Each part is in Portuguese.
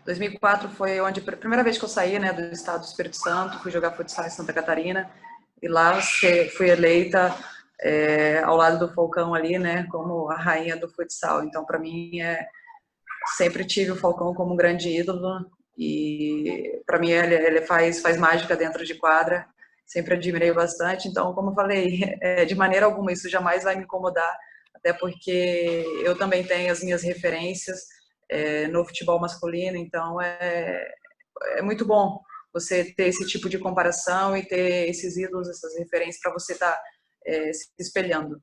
2004 foi onde a primeira vez que eu saí, né, do estado do Espírito Santo, fui jogar futsal em Santa Catarina, e lá fui eleita ao lado do Falcão ali, né, como a rainha do futsal. Então, para mim, sempre tive o Falcão como um grande ídolo, e para mim ele faz mágica dentro de quadra, sempre admirei bastante. Então, como eu falei, de maneira alguma isso jamais vai me incomodar, até porque eu também tenho as minhas referências no futebol masculino. Então é muito bom você ter esse tipo de comparação e ter esses ídolos, essas referências para você estar se espelhando.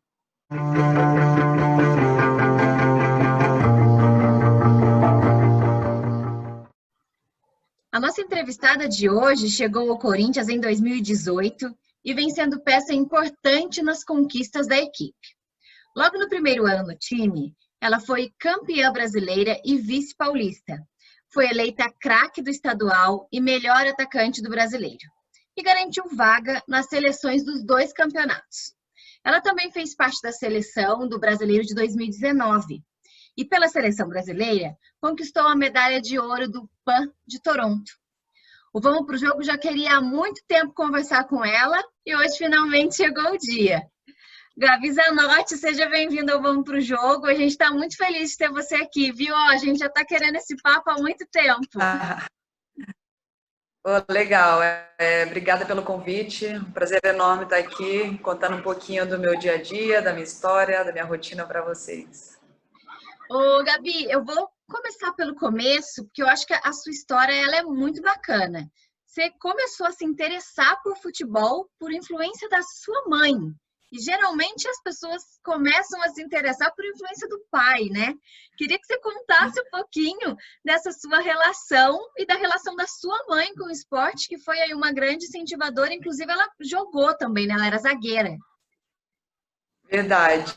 A nossa entrevistada de hoje chegou ao Corinthians em 2018 e vem sendo peça importante nas conquistas da equipe. Logo no primeiro ano no time, ela foi campeã brasileira e vice-paulista. Foi eleita craque do estadual e melhor atacante do brasileiro. E garantiu vaga nas seleções dos 2 campeonatos. Ela também fez parte da seleção do brasileiro de 2019. E pela seleção brasileira, conquistou a medalha de ouro do PAN de Toronto. O Vamos Pro Jogo já queria há muito tempo conversar com ela e hoje finalmente chegou o dia. Gabi Zanotti, seja bem-vinda ao Vamos Pro Jogo. A gente está muito feliz de ter você aqui, viu? A gente já está querendo esse papo há muito tempo. Legal, obrigada pelo convite. Um prazer enorme estar aqui, contando um pouquinho do meu dia a dia, da minha história, da minha rotina para vocês. Ô, Gabi, eu vou começar pelo começo, porque eu acho que a sua história ela é muito bacana. Você começou a se interessar por futebol por influência da sua mãe. E geralmente as pessoas começam a se interessar por influência do pai, né? Queria que você contasse um pouquinho dessa sua relação e da relação da sua mãe com o esporte, que foi aí uma grande incentivadora. Inclusive, ela jogou também, né? Ela era zagueira. Verdade.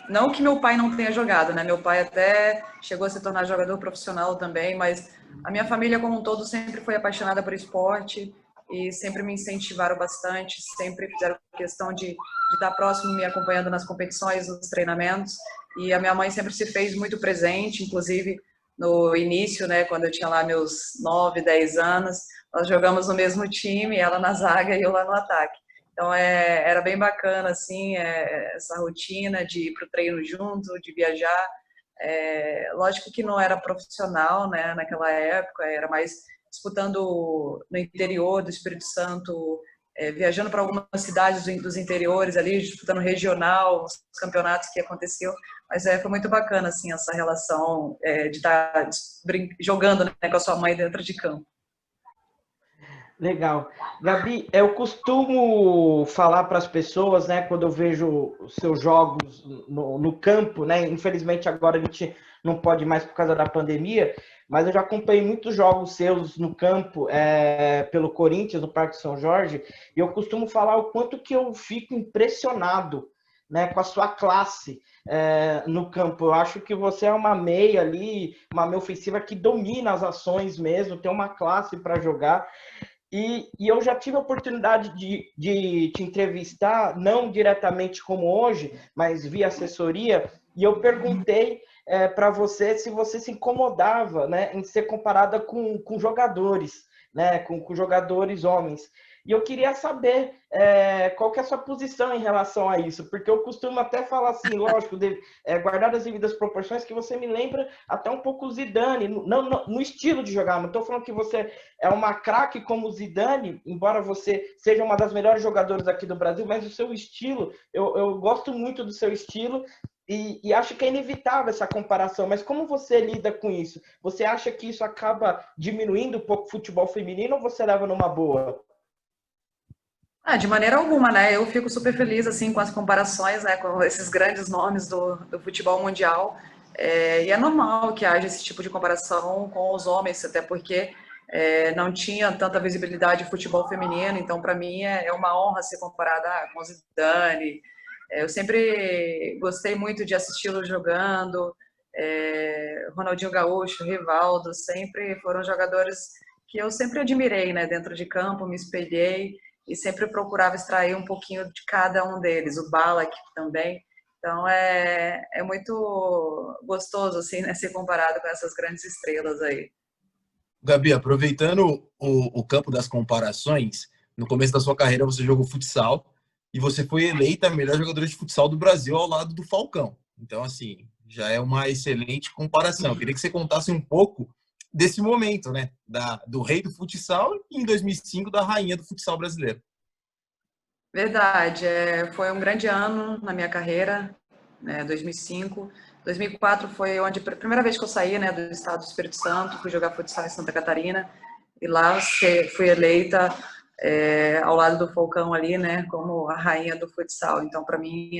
Não que meu pai não tenha jogado, né? Meu pai até chegou a se tornar jogador profissional também, mas a minha família como um todo sempre foi apaixonada por esporte e sempre me incentivaram bastante, sempre fizeram questão de estar próximo, me acompanhando nas competições, nos treinamentos. E a minha mãe sempre se fez muito presente, inclusive no início, né, quando eu tinha lá meus 9, 10 anos, nós jogamos no mesmo time, ela na zaga e eu lá no ataque. Então, era bem bacana, assim, essa rotina de ir para o treino junto, de viajar. Lógico que não era profissional, né, naquela época, era mais disputando no interior do Espírito Santo, viajando para algumas cidades dos interiores ali, disputando regional, os campeonatos que aconteceu. Mas foi muito bacana, assim, essa relação de estar jogando, né, com a sua mãe dentro de campo. Legal. Gabi, eu costumo falar para as pessoas, né, quando eu vejo os seus jogos no campo, né, infelizmente agora a gente não pode mais por causa da pandemia, mas eu já acompanhei muitos jogos seus no campo, pelo Corinthians, no Parque São Jorge, e eu costumo falar o quanto que eu fico impressionado, né, com a sua classe no campo. Eu acho que você é uma meia ali, uma meia ofensiva que domina as ações mesmo, tem uma classe para jogar. E eu já tive a oportunidade de te entrevistar, não diretamente como hoje, mas via assessoria, e eu perguntei para você se você se incomodava, né, em ser comparada com jogadores, né, com jogadores homens. E eu queria saber qual que é a sua posição em relação a isso, porque eu costumo até falar assim, lógico, guardar as devidas proporções, que você me lembra até um pouco o Zidane, no estilo de jogar. Não estou falando que você é uma craque como o Zidane, embora você seja uma das melhores jogadoras aqui do Brasil, mas o seu estilo, eu gosto muito do seu estilo, e acho que é inevitável essa comparação, mas como você lida com isso? Você acha que isso acaba diminuindo um pouco o futebol feminino ou você leva numa boa? De maneira alguma, né? Eu fico super feliz assim com as comparações, né, com esses grandes nomes do futebol mundial. E é normal que haja esse tipo de comparação com os homens, até porque não tinha tanta visibilidade o futebol feminino. Então, para mim, é uma honra ser comparada com o Zidane. Eu sempre gostei muito de assisti-lo jogando. Ronaldinho Gaúcho, Rivaldo, sempre foram jogadores que eu sempre admirei, né, dentro de campo, me espelhei e sempre procurava extrair um pouquinho de cada um deles, o Ballack também. Então é muito gostoso assim, né, ser comparado com essas grandes estrelas aí. Gabi, aproveitando o campo das comparações, no começo da sua carreira você jogou futsal e você foi eleita a melhor jogadora de futsal do Brasil ao lado do Falcão. Então, assim, já é uma excelente comparação. Eu queria que você contasse um pouco desse momento, né? Do rei do futsal e, em 2005, da rainha do futsal brasileiro. Verdade, foi um grande ano na minha carreira, né, 2005. 2004 foi a primeira vez que eu saí, né, do estado do Espírito Santo, fui jogar futsal em Santa Catarina, e lá fui eleita ao lado do Falcão ali, né, como a rainha do futsal. Então, para mim,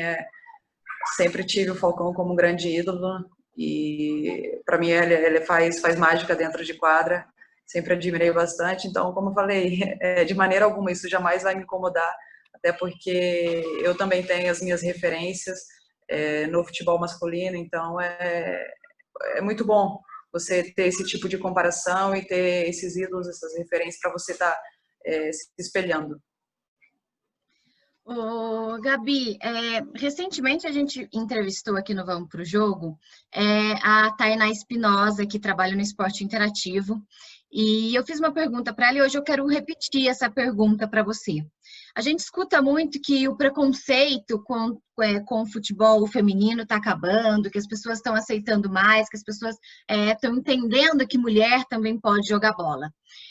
sempre tive o Falcão como um grande ídolo, e para mim ele faz mágica dentro de quadra, sempre admirei bastante. Então, como eu falei, de maneira alguma isso jamais vai me incomodar, até porque eu também tenho as minhas referências no futebol masculino, então é muito bom você ter esse tipo de comparação e ter esses ídolos, essas referências para você estar se espelhando. Ô, Gabi, recentemente a gente entrevistou aqui no Vamos Pro Jogo a Tainá Espinosa, que trabalha no esporte interativo, e eu fiz uma pergunta para ela e hoje eu quero repetir essa pergunta para você. A gente escuta muito que o preconceito com o futebol feminino está acabando, que as pessoas estão aceitando mais, que as pessoas estão entendendo que mulher também pode jogar bola.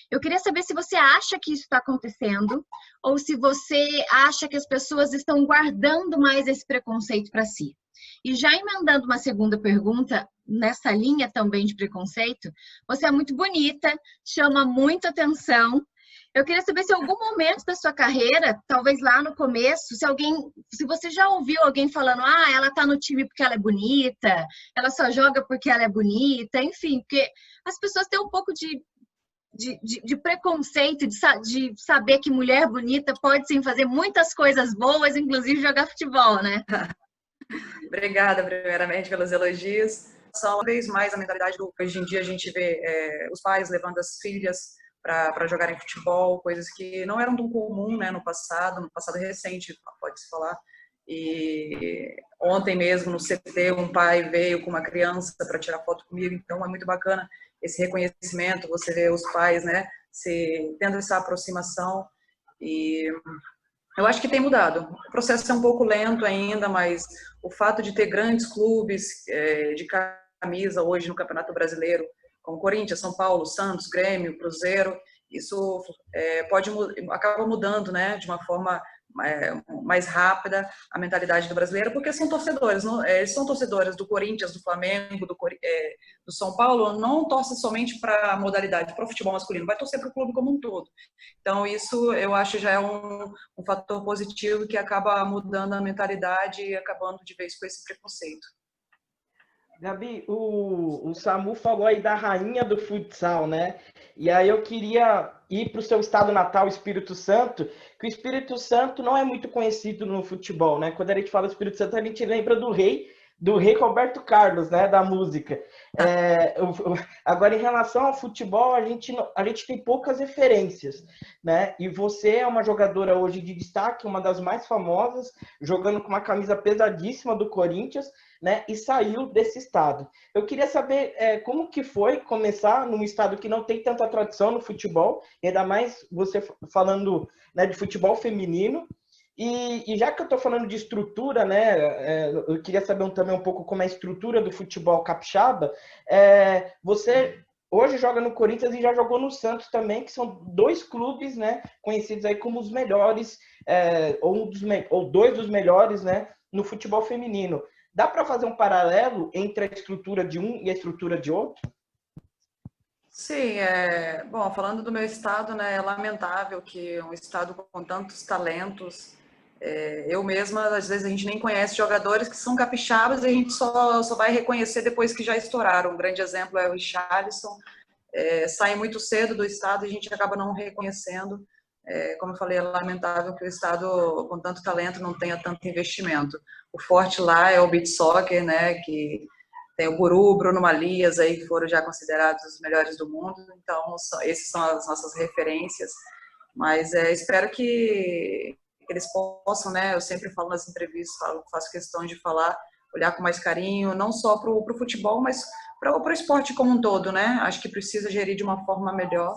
Eu queria saber se você acha que isso está acontecendo ou se você acha que as pessoas estão guardando mais esse preconceito para si. E já emendando uma segunda pergunta, nessa linha também de preconceito, você é muito bonita, chama muita atenção. Eu queria saber se em algum momento da sua carreira, talvez lá no começo, se você já ouviu alguém falando, ela tá no time porque ela é bonita, ela só joga porque ela é bonita, enfim, porque as pessoas têm um pouco de preconceito, de saber que mulher bonita pode sim fazer muitas coisas boas, inclusive jogar futebol, né? Obrigada, primeiramente, pelos elogios. Só uma vez mais a mentalidade do hoje em dia a gente vê os pais levando as filhas para jogarem futebol, coisas que não eram tão comum, né, no passado recente, pode-se falar. E ontem mesmo no CT um pai veio com uma criança para tirar foto comigo, então é muito bacana esse reconhecimento, você vê os pais, né, tendo essa aproximação, e eu acho que tem mudado. O processo é um pouco lento ainda, mas o fato de ter grandes clubes de camisa hoje no Campeonato Brasileiro, como Corinthians, São Paulo, Santos, Grêmio, Cruzeiro, isso acaba mudando, né, de uma forma mais rápida a mentalidade do brasileiro, porque são torcedores, eles são torcedores do Corinthians, do Flamengo, do São Paulo, não torcem somente para a modalidade, para o futebol masculino, vai torcer para o clube como um todo. Então isso eu acho já é um fator positivo que acaba mudando a mentalidade e acabando de vez com esse preconceito. Gabi, o Samu falou aí da rainha do futsal, né? E aí eu queria ir para o seu estado natal, Espírito Santo, que o Espírito Santo não é muito conhecido no futebol, né? Quando a gente fala Espírito Santo, a gente lembra do rei Roberto Carlos, né? Da música. Agora, em relação ao futebol, a gente tem poucas referências, né? E você é uma jogadora hoje de destaque, uma das mais famosas, jogando com uma camisa pesadíssima do Corinthians, né, e saiu desse estado. Eu queria saber como que foi começar num estado que não tem tanta tradição no futebol, ainda mais você falando, né, de futebol feminino. E já que eu estou falando de estrutura, né, eu queria saber também um pouco como é a estrutura do futebol capixaba. Você hoje joga no Corinthians e já jogou no Santos também, que são dois clubes, né, conhecidos aí como os melhores, ou dois dos melhores, né, no futebol feminino. Dá para fazer um paralelo entre a estrutura de um e a estrutura de outro? Sim, bom, falando do meu estado, né, é lamentável que um estado com tantos talentos, eu mesma, às vezes a gente nem conhece jogadores que são capixabas e a gente só vai reconhecer depois que já estouraram. Um grande exemplo é o Richarlison, sai muito cedo do estado e a gente acaba não reconhecendo. Como eu falei, é lamentável que o estado com tanto talento não tenha tanto investimento. O forte lá é o beach soccer, né, que tem o Guru, Bruno Malias, aí, que foram já considerados os melhores do mundo. Então, esses são as nossas referências. Mas espero que eles possam, né, eu sempre falo nas entrevistas, faço questão de falar, olhar com mais carinho, não só para o futebol, mas para o esporte como um todo, né? Acho que precisa gerir de uma forma melhor,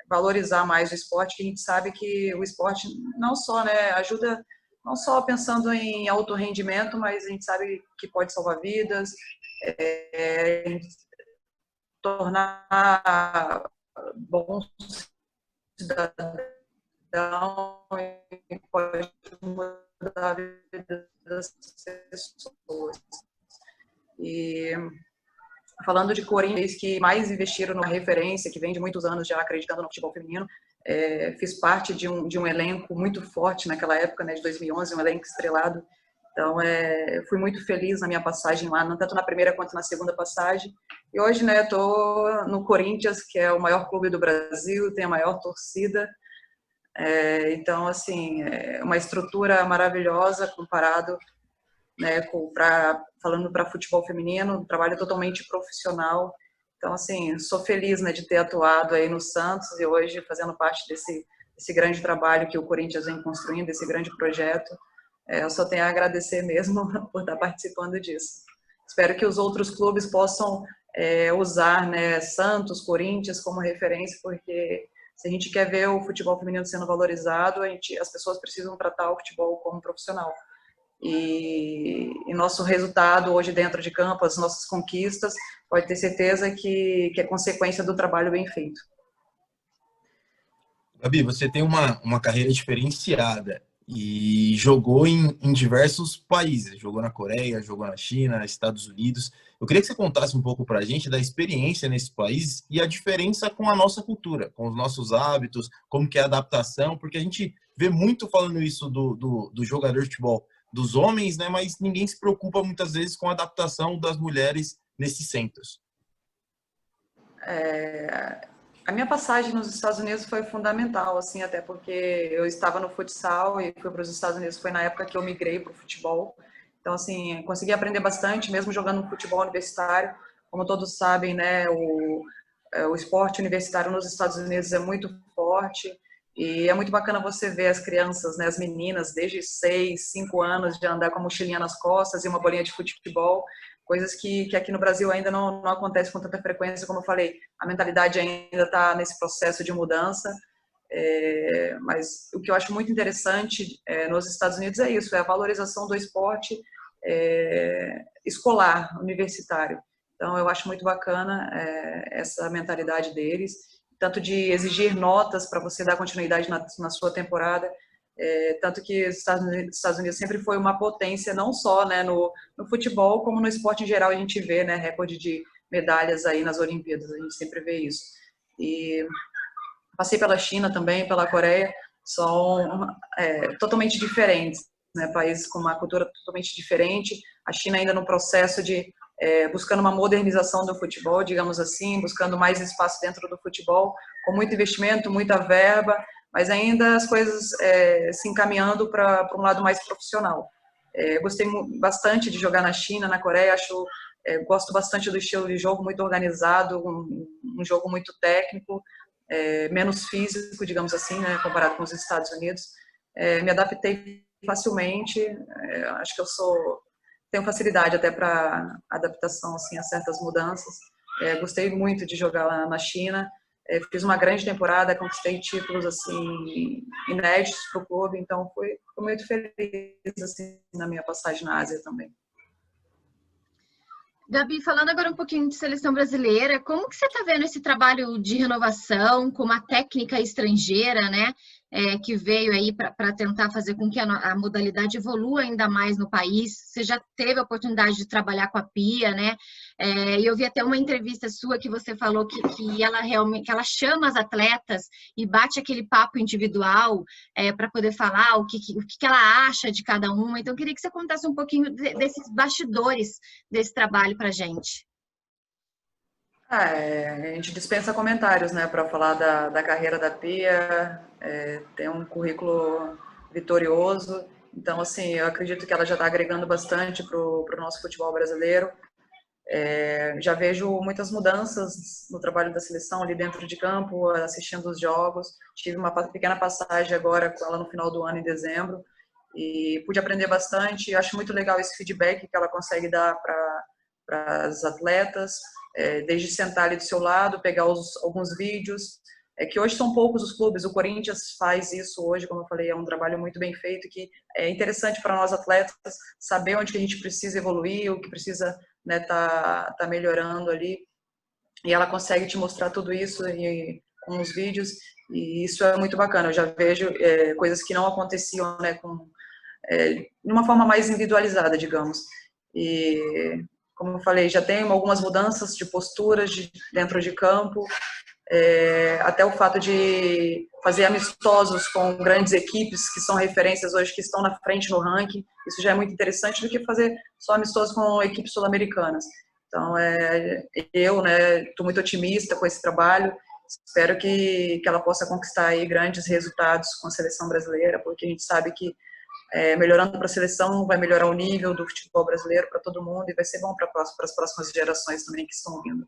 valorizar mais o esporte, que a gente sabe que o esporte não só, né, ajuda, não só pensando em alto rendimento, mas a gente sabe que pode salvar vidas, tornar bons cidadãos, e pode mudar a vida das pessoas. E falando de Corinthians, que mais investiram numa referência, que vem de muitos anos já acreditando no futebol feminino, fiz parte de um elenco muito forte naquela época, né, de 2011, um elenco estrelado. Então, fui muito feliz na minha passagem lá, tanto na primeira quanto na segunda passagem. E hoje, né, estou no Corinthians, que é o maior clube do Brasil, tem a maior torcida. Então, assim, é uma estrutura maravilhosa comparado, né, falando para futebol feminino, um trabalho totalmente profissional. Então, assim, sou feliz, né, de ter atuado aí no Santos e hoje fazendo parte desse grande trabalho que o Corinthians vem construindo, esse grande projeto. Eu só tenho a agradecer mesmo por estar participando disso. Espero que os outros clubes possam usar, né, Santos, Corinthians como referência, porque se a gente quer ver o futebol feminino sendo valorizado, as pessoas precisam tratar o futebol como profissional. E nosso resultado hoje dentro de campo, as nossas conquistas, pode ter certeza que é consequência do trabalho bem feito. Gabi, você tem uma carreira diferenciada e jogou em diversos países. Jogou na Coreia, jogou na China, Estados Unidos. Eu queria que você contasse um pouco para a gente da experiência nesses países e a diferença com a nossa cultura, com os nossos hábitos, como que é a adaptação, porque a gente vê muito falando isso do jogador de futebol dos homens, né? Mas ninguém se preocupa muitas vezes com a adaptação das mulheres nesses centros. A minha passagem nos Estados Unidos foi fundamental, assim, até porque eu estava no futsal e fui para os Estados Unidos, foi na época que eu migrei para o futebol. Então, assim, consegui aprender bastante, mesmo jogando no futebol universitário. Como todos sabem, né, o esporte universitário nos Estados Unidos é muito forte e é muito bacana você ver as crianças, né, as meninas, desde 6, 5 anos, de andar com a mochilinha nas costas e uma bolinha de futebol, coisas que aqui no Brasil ainda não acontece com tanta frequência, como eu falei, a mentalidade ainda está nesse processo de mudança, mas o que eu acho muito interessante nos Estados Unidos é isso, é a valorização do esporte escolar, universitário. Então, eu acho muito bacana essa mentalidade deles, tanto de exigir notas para você dar continuidade na sua temporada, tanto que os Estados Unidos sempre foi uma potência, não só, né, no futebol, como no esporte em geral. A gente vê, né, recorde de medalhas aí nas Olimpíadas, a gente sempre vê isso. E passei pela China também, pela Coreia, são totalmente diferentes, né, países com uma cultura totalmente diferente. A China ainda no processo de buscando uma modernização do futebol, digamos assim, buscando mais espaço dentro do futebol, com muito investimento, muita verba, mas ainda as coisas se encaminhando para um lado mais profissional. Gostei bastante de jogar na China, na Coreia, gosto bastante do estilo de jogo, muito organizado, um jogo muito técnico, menos físico, digamos assim, né, comparado com os Estados Unidos. Me adaptei facilmente, acho que tenho facilidade até para adaptação assim, a certas mudanças. Gostei muito de jogar lá na China. Fiz uma grande temporada, conquistei títulos assim inéditos para o clube, então fui muito feliz assim na minha passagem na Ásia também. Gabi, falando agora um pouquinho de seleção brasileira, como que você está vendo esse trabalho de renovação com uma técnica estrangeira, né, que veio aí para tentar fazer com que a modalidade evolua ainda mais no país? Você já teve a oportunidade de trabalhar com a Pia, né? E eu vi até uma entrevista sua que você falou que ela realmente, que ela chama as atletas e bate aquele papo individual para poder falar o que ela acha de cada uma. Então, eu queria que você contasse um pouquinho desses bastidores desse trabalho para a gente. A gente dispensa comentários, né, para falar da carreira da Pia, tem um currículo vitorioso, então, assim, eu acredito que ela já está agregando bastante para o nosso futebol brasileiro. Já vejo muitas mudanças no trabalho da seleção ali dentro de campo, assistindo os jogos. Tive uma pequena passagem agora com ela no final do ano, em dezembro, e pude aprender bastante. Acho muito legal esse feedback que ela consegue dar para as atletas, desde sentar ali do seu lado, pegar alguns vídeos, que hoje são poucos os clubes. O Corinthians faz isso hoje, como eu falei, é um trabalho muito bem feito, que é interessante para nós atletas saber onde que a gente precisa evoluir, o que precisa, né, tá melhorando ali, e ela consegue te mostrar tudo isso com os vídeos, e isso é muito bacana. Eu já vejo coisas que não aconteciam, né, de uma forma mais individualizada, digamos. E, como eu falei, já tem algumas mudanças de posturas dentro de campo, até o fato de fazer amistosos com grandes equipes que são referências hoje, que estão na frente no ranking. Isso já é muito interessante do que fazer só amistosos com equipes sul-americanas. Então, eu, né, estou muito otimista com esse trabalho. Espero que ela possa conquistar aí grandes resultados com a seleção brasileira, porque a gente sabe que melhorando para a seleção vai melhorar o nível do futebol brasileiro para todo mundo, e vai ser bom para as próximas gerações também que estão vindo.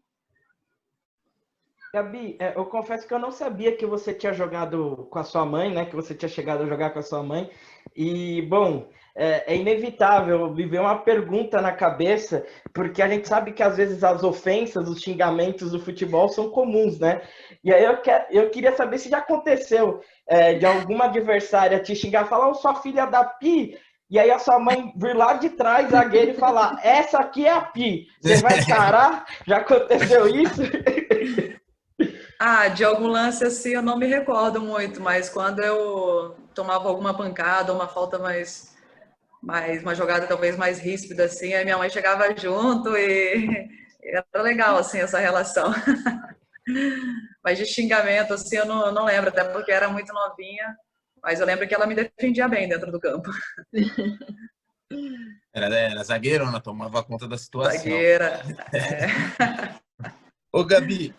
Gabi, eu confesso que eu não sabia que você tinha jogado com a sua mãe, né? Que você tinha chegado a jogar com a sua mãe. E, bom, é inevitável me ver uma pergunta na cabeça, porque a gente sabe que às vezes as ofensas, os xingamentos do futebol são comuns, né? E aí eu queria saber se já aconteceu de alguma adversária te xingar, falar, ô, sua filha da Pi, e aí a sua mãe vir lá de trás, zagueiro, e falar, essa aqui é a Pi, você vai encarar? Já aconteceu isso? De algum lance assim eu não me recordo muito, mas quando eu tomava alguma pancada, uma falta uma jogada talvez mais ríspida assim, aí minha mãe chegava junto e era legal assim essa relação. Mas de xingamento assim eu não lembro, até porque era muito novinha, mas eu lembro que ela me defendia bem dentro do campo. Era zagueirona, tomava conta da situação. Zagueira. Ô, Gabi,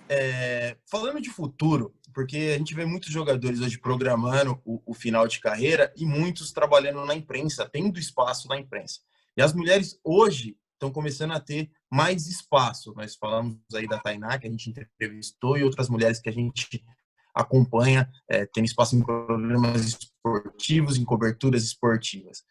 falando de futuro, porque a gente vê muitos jogadores hoje programando o final de carreira e muitos trabalhando na imprensa, tendo espaço na imprensa. E as mulheres hoje estão começando a ter mais espaço. Nós falamos aí da Tainá, que a gente entrevistou, e outras mulheres que a gente acompanha, tendo espaço em programas esportivos, em coberturas esportivas.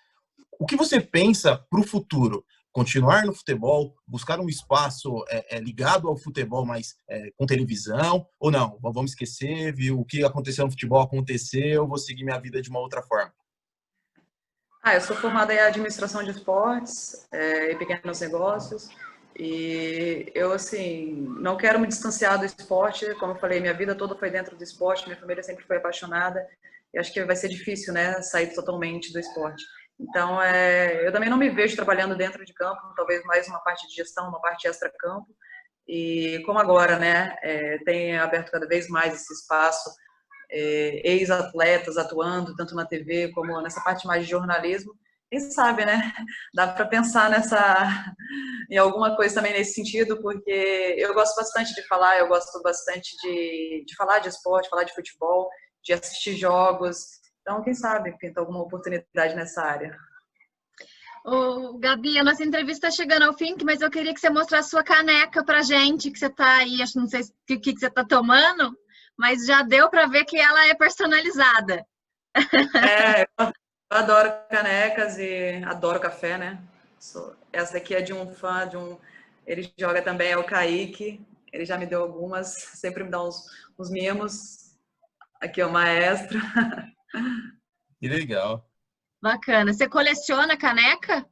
O que você pensa para o futuro? Continuar no futebol, buscar um espaço ligado ao futebol, mas com televisão, ou não? Vamos esquecer, viu? O que aconteceu no futebol aconteceu, vou seguir minha vida de uma outra forma. Eu sou formada em administração de esportes e pequenos negócios, e eu, assim, não quero me distanciar do esporte. Como eu falei, minha vida toda foi dentro do esporte, minha família sempre foi apaixonada, e acho que vai ser difícil, né, sair totalmente do esporte. Então, eu também não me vejo trabalhando dentro de campo, talvez mais uma parte de gestão, uma parte extra-campo. E como agora, né, tem aberto cada vez mais esse espaço, ex-atletas atuando, tanto na TV como nessa parte mais de jornalismo, quem sabe, né, dá para pensar em alguma coisa também nesse sentido, porque eu gosto bastante de falar, eu gosto bastante de falar de esporte, falar de futebol, de assistir jogos. Então, quem sabe, pinta alguma oportunidade nessa área. Ô, Gabi, a nossa entrevista está chegando ao fim, mas eu queria que você mostrasse sua caneca pra gente, que você está aí, acho, não sei o que você está tomando, mas já deu para ver que ela é personalizada. Eu adoro canecas e adoro café, né? Essa daqui é de um fã, ele joga também, é o Kaique, ele já me deu algumas, sempre me dá uns mimos. Aqui é o maestro. Que legal. Bacana. Você coleciona caneca?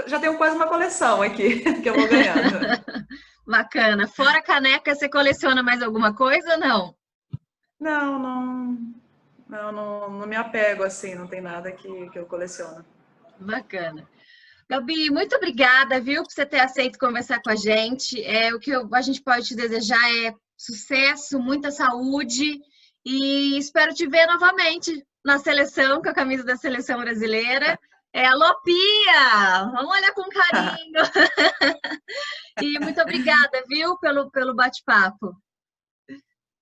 Já tenho quase uma coleção aqui, que eu vou ganhando. Bacana. Fora caneca, você coleciona mais alguma coisa ou não? Não me apego assim, não tem nada que eu coleciono. Bacana. Gabi, muito obrigada, viu, por você ter aceito conversar com a gente. O que a gente pode te desejar é sucesso, muita saúde e espero te ver novamente na seleção, com a camisa da seleção brasileira. Alô, Pia! Vamos olhar com carinho. E muito obrigada, viu, pelo bate-papo.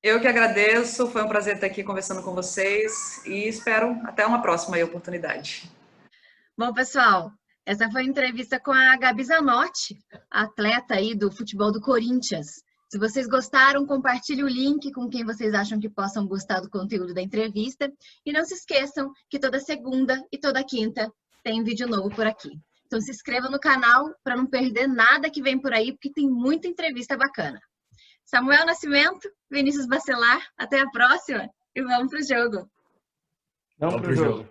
Eu que agradeço, foi um prazer estar aqui conversando com vocês e espero até uma próxima oportunidade. Bom, pessoal, Essa foi a entrevista com a Gabi Zanotti, atleta aí do futebol do Corinthians. Se vocês gostaram, compartilhe o link com quem vocês acham que possam gostar do conteúdo da entrevista. E não se esqueçam que toda segunda e toda quinta tem vídeo novo por aqui. Então se inscreva no canal para não perder nada que vem por aí, porque tem muita entrevista bacana. Samuel Nascimento, Vinícius Bacelar, até a próxima e vamos pro jogo. Vamos pro jogo.